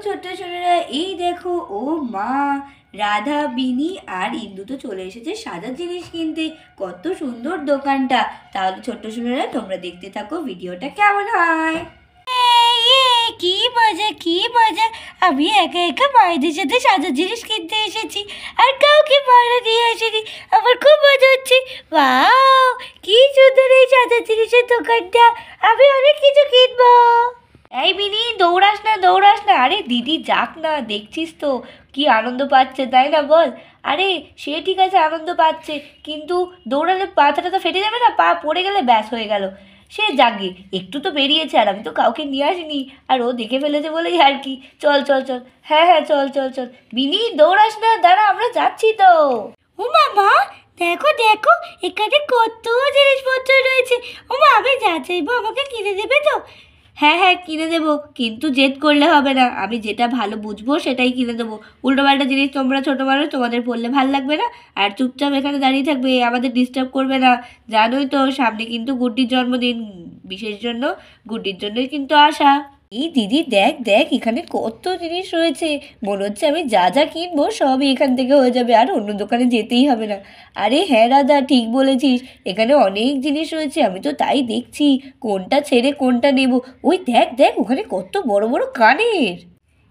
ছোট্ট ছোটরা, এই দেখো, ও মা, রাধা, বিনি আর ইন্দু তো চলে এসেছে সাজার জিনিস কিনতে। কত সুন্দর দোকানটা। তাহলে ছোট্ট ছোটরা, তোমরা দেখতে থাকো ভিডিওটা কেমন হয়। কি মজা, কি মজা। আমি একা একা মায়েদের সাথে সাজার জিনিস কিনতে এসেছি, আর কাউকে মায়েরা নিয়ে আসেনি। আমার খুব মজা হচ্ছে। ওয়াও, কি সুন্দর এই সাজার জিনিসের দোকানটা। আমি অনেক কিছু কিনবো। এই বিনি, দৌড়াস না, দৌড়াস না। আরে দিদি যাক না, দেখছিস তো কি আনন্দ পাচ্ছে, তাই না বল? আরে সে ঠিক আছে, আনন্দ পাচ্ছে, কিন্তু দৌড়ালে পাটা তো ফেটে যাবে না? পা পড়ে গেলে ব্যাস হয়ে গেল। সে জাগে, একটু তো বেরিয়েছে, আর আমি তো কাউকে নিয়ে আসিনি, আর ও দেখে ফেলেছে বলেই আর কি। চল চল চল, হ্যাঁ হ্যাঁ, চল চল চল। বিনি, দৌড়াস না, দাঁড়া, আমরা যাচ্ছি তো। ও মামা, দেখো দেখো, এখানে কত জিনিসপত্র রয়েছে। ও মা, আমি যা চাইবো আমাকে কিনে দেবে তো? হ্যাঁ হ্যাঁ, কিনে দেবো, কিন্তু জেদ করলে হবে না। আমি যেটা ভালো বুঝবো সেটাই কিনে দেবো। উল্টোপাল্টা জিনিস তোমরা ছোটো মানুষ, তোমাদের পড়লে ভাল লাগবে না। আর চুপচাপ এখানে দাঁড়িয়ে থাকবে, আমাদের ডিস্টার্ব করবে না। জানোই তো সামনে কিন্তু গুড্ডির জন্মদিন, বিশেষ জন্য গুড্ডির জন্যই কিন্তু আসা। এই দিদি, দেখ দেখ, এখানে কত জিনিস রয়েছে। মনে হচ্ছে আমি যা যা কিনবো সবই এখান থেকে হয়ে যাবে, আর অন্য দোকানে যেতেই হবে না। আরে হ্যাঁ রাধা, ঠিক বলেছিস, এখানে অনেক জিনিস রয়েছে। আমি তো তাই দেখছি, কোনটা ছেড়ে কোনটা নেব। ওই দেখ দেখ, ওখানে কত বড় বড় কানের।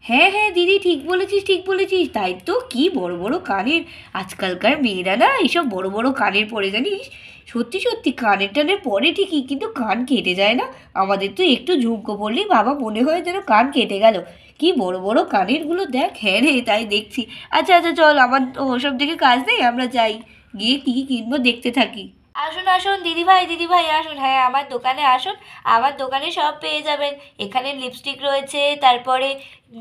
হ্যাঁ হ্যাঁ দিদি, ঠিক বলেছিস, ঠিক বলেছিস, তাই তো, কি বড় বড় কানের। আজকালকার মেয়েরা না এইসব বড় বড় কানের পরে, জানিস? সত্যি সত্যি কানের টানের পরে ঠিকই, কিন্তু কান কেটে যায় না। আমাদের তো একটু ঝুমকো পড়লেই বাবা মনে হয় যেন কান কেটে গেল। কি বড় বড় কানেরগুলো দেখ। হ্যাঁ রে, তাই দেখছি। আচ্ছা আচ্ছা, চল, আমার ওসব দিকে কাজ নেই, আমরা যাই, গিয়ে কী কিনবো দেখতে থাকি। আসুন আসুন দিদি ভাই আসুন, হ্যাঁ আমার দোকানে আসুন। আমার দোকানে সব পেয়ে যাবেন। এখানে লিপস্টিক রয়েছে, তারপরে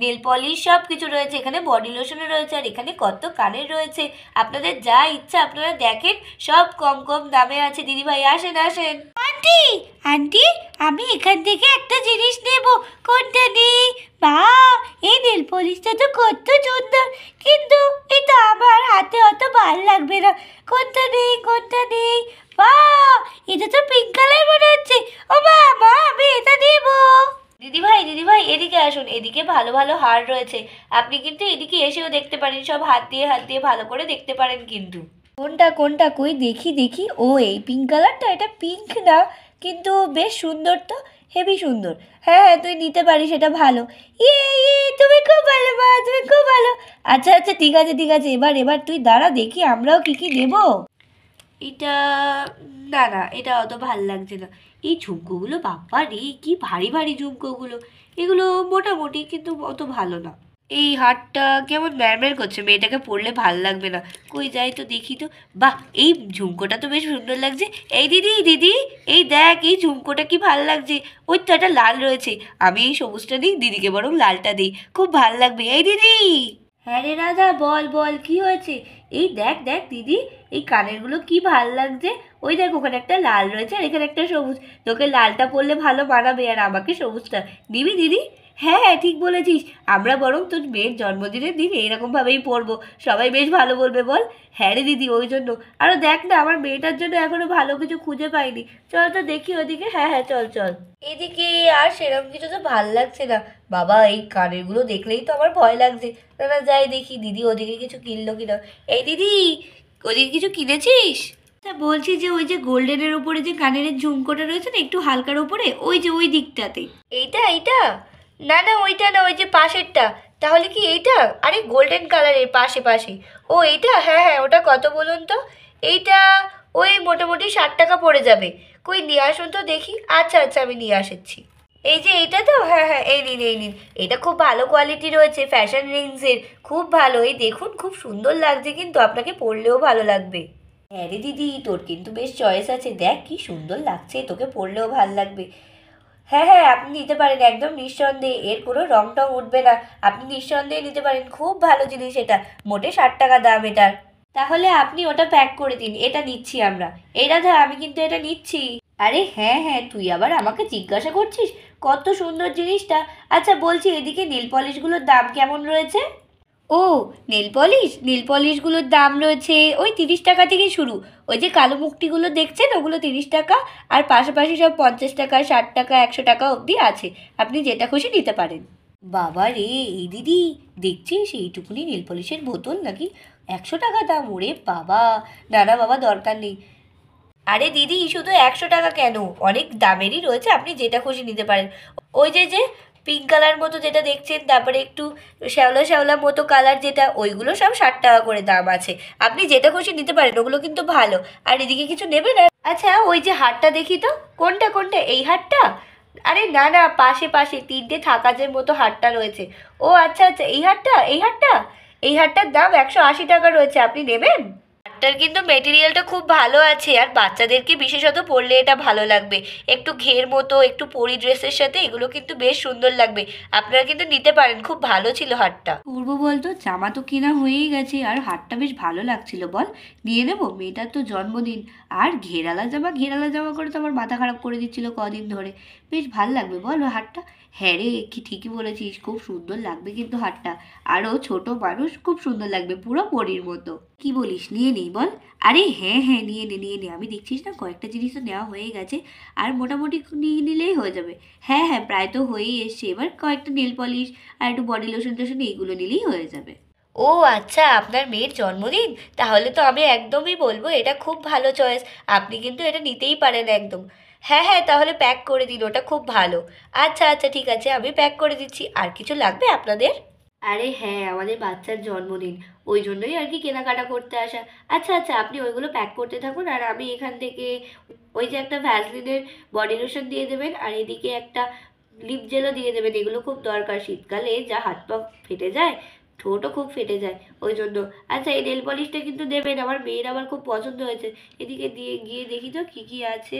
নেল পলিশ, সব কিছু রয়েছে। এখানে বডি লোশনও রয়েছে, আর এখানে কত কানের রয়েছে। আপনাদের যা ইচ্ছা আপনারা দেখেন, সব কম কম দামে আছে। দিদিভাই আসেন আসেন। আন্টি, আন্টি, আমি এখান থেকে একটা জিনিস নেব, কোনটা নেই? বা, এই নেল পলিশটা তো কত সুন্দর, কিন্তু এটা আমার হাতে অত ভালো লাগবে না। কোনটা নেই, কোনটা নেই? বা, এটা তো পিঙ্ক কালার মনে হচ্ছে। ও মা, মা, আমি এটা নেব। দিদিভাই এদিকে আসুন, এদিকে ভালো ভালো হার রয়েছে। আপনি কিন্তু এদিকে এসেও দেখতে পারেন, সব হাত দিয়ে ভালো করে দেখতে পারেন কিন্তু। কোনটা কোনটা, কই দেখি দেখি। ও, এই পিঙ্ক কালারটা? এটা পিঙ্ক না, কিন্তু বেশ সুন্দর তো, হেভি সুন্দর। হ্যাঁ হ্যাঁ, তুই নিতে পারিস, এটা ভালো। ইয়ে ইয়ে, তুমি খুব ভালো মা, তুমি খুব ভালো। আচ্ছা আচ্ছা, ঠিক আছে ঠিক আছে, এবার এবার তুই দাঁড়া, দেখি আমরাও কি কি নেব। এটা, না না, এটা অত ভাল লাগছে না। এই ঝুমকোগুলো, বাপ্পা রে, কি ভারী ভারী ঝুমকোগুলো। এগুলো মোটামুটি, কিন্তু অত ভালো না। এই হারটা কেমন ম্যারম্যার করছে, মেয়েটাকে পরলে ভাল লাগবে না। কই যাই তো দেখি তো। বাহ, এই ঝুমকোটা তো বেশ সুন্দর লাগছে। এই দিদি দিদি, এই দেখ, এই ঝুমকোটা কি ভাল লাগছে। ওই তো একটা লাল রয়েছে, আমি এই সবুজটা দিই, দিদিকে বরং লালটা দিই, খুব ভাল লাগবে। এই দিদি। হ্যাঁ রে রাধা, বল বল, কি হয়েছে? এই দেখ দেখ দিদি, এই কানেরগুলো কি ভাল লাগছে। ওই দেখ, ওখানে একটা লাল রয়েছে, আর এখানে একটা সবুজ। তোকে লালটা পরলে ভালো মানাবে, আর আমাকে সবুজটা দিবি দিদি? হ্যাঁ হ্যাঁ, ঠিক বলেছিস। আমরা বরং তোর মেয়ের জন্মদিনের দিন এইরকমভাবেই পরবো, সবাই বেশ ভালো বলবে, বল? হ্যাঁ রে দিদি, ওই জন্য। আরও দেখ না, আমার মেয়েটার জন্য এখনো ভালো কিছু খুঁজে পাইনি। চল তো দেখি ওদিকে। হ্যাঁ হ্যাঁ, চল চল। এদিকে আর সেরকম কিছু তো ভাল লাগছে না। বাবা, এই কানেরগুলো দেখলেই তো আমার ভয় লাগছে। না না, যাই দেখি দিদি ওদিকে কিছু কিনলো কিনা। এই দিদি, ওদিকে কিছু কিনেছিস? তা বলছি যে, ওই যে গোল্ডেনের উপরে যে কানের ঝুমকোটা রয়েছে না, একটু হালকার উপরে, ওই যে ওই দিকটাতে। এইটা এইটা? না না, ওইটা না, ওই যে পাশেরটা। তাহলে কি এইটা? আরে গোল্ডেন কালারের পাশে পাশে। ও এইটা? হ্যাঁ হ্যাঁ, ওটা কত বলুন তো? এইটা ওই মোটামুটি 60 টাকা পড়ে যাবে। কই নিয়ে আসুন তো দেখি। আচ্ছা আচ্ছা, আমি নিয়ে আসছি। এই যে এইটা তো? হ্যাঁ হ্যাঁ, এই নিন এই নিন। এটা খুব ভালো কোয়ালিটি রয়েছে, ফ্যাশন রেঞ্জের, খুব ভালো। এই দেখুন, খুব সুন্দর লাগছে, কিন্তু আপনাকে পরলেও ভালো লাগবে। হ্যাঁ রে দিদি, তোর কিন্তু বেশ চয়েস আছে। দেখ কি সুন্দর লাগছে, তোকে পরলেও ভালো লাগবে। হ্যাঁ হ্যাঁ, আপনি নিতে পারেন, একদম নিঃসন্দেহে, এর কোনো রং টং উঠবে না। আপনি নিঃসন্দেহে নিতে পারেন, খুব ভালো জিনিস এটা। মোটে 60 টাকা দাম এটার। তাহলে আপনি ওটা প্যাক করে দিন, এটা নিচ্ছি আমরা। এই রাধা, আমি কিন্তু এটা নিচ্ছি। আরে হ্যাঁ হ্যাঁ, তুই আবার আমাকে জিজ্ঞাসা করছিস? কত সুন্দর জিনিসটা। আচ্ছা বলছি, এদিকে নীল পলিশগুলোর দাম কেমন রয়েছে? ও, নীল পলিশগুলোর দাম রয়েছে ওই 30 টাকা থেকে শুরু। ওই যে কালো মুখটিগুলো দেখছেন, ওগুলো 30 টাকা। আর পাশাপাশি সব 50 টাকা, 60 টাকা, 100 টাকা অবধি আছে। আপনি যেটা খুশি নিতে পারেন। বাবা রে, এই দিদি দেখছিস এইটুকুনি নেল পলিশের বোতল নাকি 100 টাকা দাম? ওরে বাবা, না না বাবা, দরকার নেই। আরে দিদি, শুধু 100 টাকা কেন, অনেক দামেরই রয়েছে, আপনি যেটা খুশি নিতে পারেন। ওই যে যে পিঙ্ক কালার মতো যেটা দেখছেন, তারপরে একটু শ্যাওলা শ্যাওলা মতো কালার যেটা, ওইগুলো সব 60 টাকা করে দাম আছে। আপনি যেটা খুশি নিতে পারেন, ওগুলো কিন্তু ভালো। আর এদিকে কিছু নেবেন? আর আচ্ছা, ওই যে হারটা দেখি তো, কোনটা কোনটা, এই হারটা? আরে না না, পাশে পাশে 3টে থাকাজের মতো হারটা রয়েছে। ও আচ্ছা আচ্ছা, এই হারটা, এই হারটা, এই হারটার দাম 180 টাকা রয়েছে, আপনি নেবেন? হারটার কিন্তু মেটেরিয়ালটা খুব ভালো আছে, আর বাচ্চাদেরকে বিশেষত পরলে এটা ভালো লাগবে। একটু ঘের মতো, একটু পরি ড্রেসের সাথে এগুলো কিন্তু বেশ সুন্দর লাগবে। আপনারা কিন্তু নিতে পারেন, খুব ভালো ছিল হারটা। করবো বলতো, জামা তো কেনা হয়েই গেছে, আর হারটা বেশ ভালো লাগছিল, বল নিয়ে নেবো, মেয়েটার তো জন্মদিন। আর ঘেরালা জামা, ঘেরালা জামা করে তো আমার মাথা খারাপ করে দিচ্ছিল কদিন ধরে। বেশ ভাল লাগবে বল ও হারটা। হ্যাঁ রে, কি ঠিকই বলেছিস, খুব সুন্দর লাগবে কিন্তু হারটা। আরও ছোট মানুষ খুব সুন্দর লাগবে, পুরো পরীর মতো। কি বলিস, নিয়ে নিই বল? আরে হ্যাঁ হ্যাঁ, নিয়ে নে নিয়ে নে, আমি দেখছিস না কয়েকটা জিনিস তো নেওয়া হয়ে গেছে, আর মোটামুটি নিয়ে নিলেই হয়ে যাবে। হ্যাঁ হ্যাঁ, প্রায় তো হয়েই এসছে, এবার কয়েকটা নেল পলিশ আর একটু বডি লোশন টোশন এইগুলো নিলেই হয়ে যাবে। ও আচ্ছা, আপনার মেয়ের জন্মদিন, তাহলে তো আমি একদমই বলবো এটা খুব ভালো চয়েস। আপনি কিন্তু এটা নিতেই পারেন একদম। হ্যাঁ হ্যাঁ, তাহলে প্যাক করে দিন, ওটা খুব ভালো। আচ্ছা আচ্ছা, ঠিক আছে, আমি প্যাক করে দিচ্ছি। আর কিছু লাগবে আপনাদের? আরে হ্যাঁ, আমাদের বাচ্চার জন্মদিন, ওই জন্যই আর কি কেনাকাটা করতে আসা। আচ্ছা আচ্ছা, আপনি ওইগুলো প্যাক করতে থাকুন, আর আমি এখান থেকে ওই যে একটা ভ্যাসলিনের বডি লোশন দিয়ে দেবেন, আর এদিকে একটা লিপ জেলও দিয়ে দেবেন। এগুলো খুব দরকার, শীতকালে যা হাত পা ফেটে যায়, ঠোঁটও খুব ফেটে যায়, ওই জন্য। আচ্ছা, এই নেল পলিশটা কিন্তু দেবেন, আমার মেয়ের আবার খুব পছন্দ হয়েছে। এদিকে দিয়ে গিয়ে দেখি তো কী কী আছে।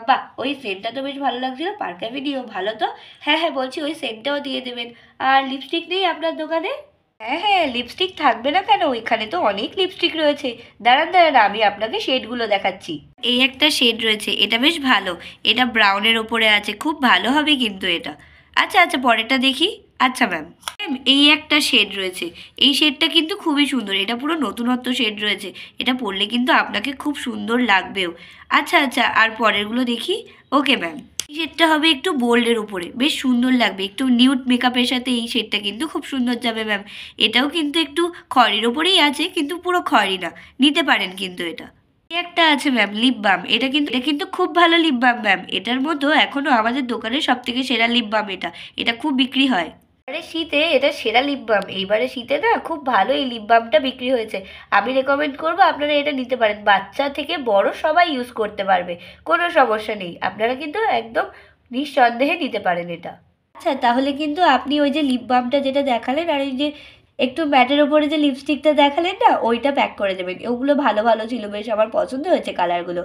বাহ, ওই সেন্টটা তো বেশ ভালো লাগছিল, পার্ক অ্যাভিনিউ ভালো তো। হ্যাঁ হ্যাঁ, বলছি ওই সেন্টটাও দিয়ে দেবেন। আর লিপস্টিক নেই আপনার দোকানে? হ্যাঁ হ্যাঁ, লিপস্টিক থাকবে না কেন, ওইখানে তো অনেক লিপস্টিক রয়েছে। দাঁড়ান দাঁড়ান, আমি আপনাকে শেডগুলো দেখাচ্ছি। এই একটা শেড রয়েছে, এটা বেশ ভালো, এটা ব্রাউনের ওপরে আছে, খুব ভালো হবে কিন্তু এটা। আচ্ছা আচ্ছা, পরেরটা দেখি। আচ্ছা ম্যাম, এই একটা শেড রয়েছে, এই শেডটা কিন্তু খুবই সুন্দর, এটা পুরো নতুনত্ব শেড রয়েছে, এটা পরলে কিন্তু আপনাকে খুব সুন্দর লাগবেও। আচ্ছা আচ্ছা, আর পরেরগুলো দেখি। ওকে ম্যাম, এই শেডটা হবে একটু বোল্ডের উপরে, বেশ সুন্দর লাগবে, একটু নিউড মেকআপের সাথে এই শেডটা কিন্তু খুব সুন্দর যাবে ম্যাম। এটাও কিন্তু একটু খয়েরির ওপরেই আছে, কিন্তু পুরো খয়েরি না, নিতে পারেন কিন্তু এটা। এই একটা আছে ম্যাম, লিপ বাম, এটা কিন্তু খুব ভালো লিপ বাম ম্যাম, এটার মধ্যে এখনো আমাদের দোকানের সব থেকে সেরা লিপ বাম এটা, এটা খুব বিক্রি হয়। আরে শীতে এটা সেরা লিপ বাম, এইবারে শীতে না খুব ভালো এই লিপ বামটা বিক্রি হয়েছে। আমি রেকমেন্ড করবো আপনারা এটা নিতে পারেন, বাচ্চা থেকে বড় সবাই ইউজ করতে পারবে, কোনো সমস্যা নেই, আপনারা কিন্তু একদম নিঃসন্দেহে নিতে পারেন এটা। আচ্ছা, তাহলে কিন্তু আপনি ওই যে লিপ বামটা যেটা দেখালেন, আর এই যে একটু ম্যাটের ওপরে যে লিপস্টিকটা দেখালেন না, ওইটা প্যাক করে দেবেন। ওগুলো ভালো ভালো ছিল, বেশ আমার পছন্দ হয়েছে কালারগুলো।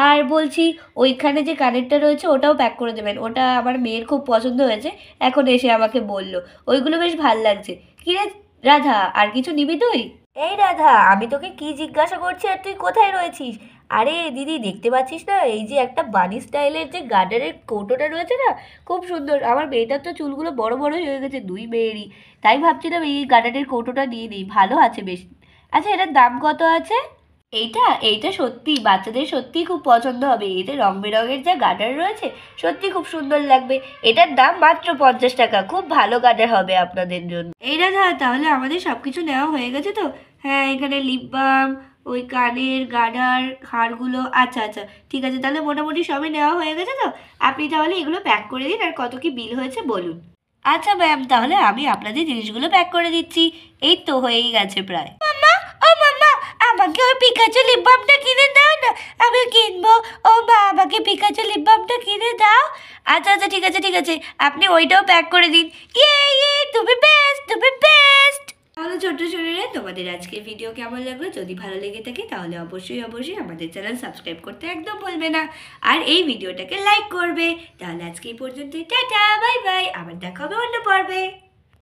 আর বলছি, ওইখানে যে কানেরটা রয়েছে ওটাও প্যাক করে দেবেন, ওটা আমার মেয়ের খুব পছন্দ হয়েছে, এখন এসে আমাকে বললো ওইগুলো বেশ ভাল লাগছে। কি রে রাধা, আর কিছু নিবি তুই? এই রাধা, আমি তোকে কি জিজ্ঞাসা করছি আর তুই কোথায় রয়েছিস? আরে দিদি, দেখতে পাচ্ছিস না, এই যে একটা বানি স্টাইলের যে গার্ডারের কৌটোটা রয়েছে না, খুব সুন্দর। আমার মেয়েটার তো চুলগুলো বড় বড়ই হয়ে গেছে, দুই মেয়েরই, তাই ভাবছিলাম এই গার্ডারের কৌটোটা নিয়ে নিই, ভালো আছে বেশ। আচ্ছা, এটার দাম কত আছে? এইটা এইটা সত্যি বাচ্চাদের সত্যিই খুব পছন্দ হবে, এতে রং বেরঙের যা গার্ডার রয়েছে, সত্যি খুব সুন্দর লাগবে। এটার দাম মাত্র 50 টাকা, খুব ভালো গার্ডার হবে আপনাদের জন্য। এই রাধা, তাহলে আমাদের সব কিছু নেওয়া হয়ে গেছে তো? হ্যাঁ, এখানে লিপ বাম, ওই কানের গার্ডার, হারগুলো, আচ্ছা আচ্ছা, ঠিক আছে, তাহলে মোটামুটি সবই নেওয়া হয়ে গেছে তো। আপনি তাহলে এগুলো প্যাক করে দিন, আর কত কি বিল হয়েছে বলুন। আচ্ছা ম্যাম, তাহলে আমি আপনাদের জিনিসগুলো প্যাক করে দিচ্ছি, এই তো হয়েই গেছে প্রায়। মাম্মা, ও মাম্মা, আমাকে ওই পিকাচু লিপ বামটা কিনে দাও না, আমি কিনবো। ও মা, আমাকে পিকাচু লিপ বামটা কিনে দাও। আচ্ছা আচ্ছা, ঠিক আছে ঠিক আছে, আপনি ওইটাও প্যাক করে দিন। ইয়ে ইয়ে, তুমি বেস্ট, তুমি বেস্ট। তাহলে ছোট্ট শরীরে তোমাদের আজকের ভিডিও কেমন লাগলো? যদি ভালো লেগে থাকে তাহলে অবশ্যই অবশ্যই আমাদের চ্যানেল সাবস্ক্রাইব করতে একদম ভুলবে না, আর এই ভিডিওটাকে লাইক করবে। তাহলে আজকে এই পর্যন্তই, টাটা বাই বাই, আবার দেখা হবে অন্য পর্বে।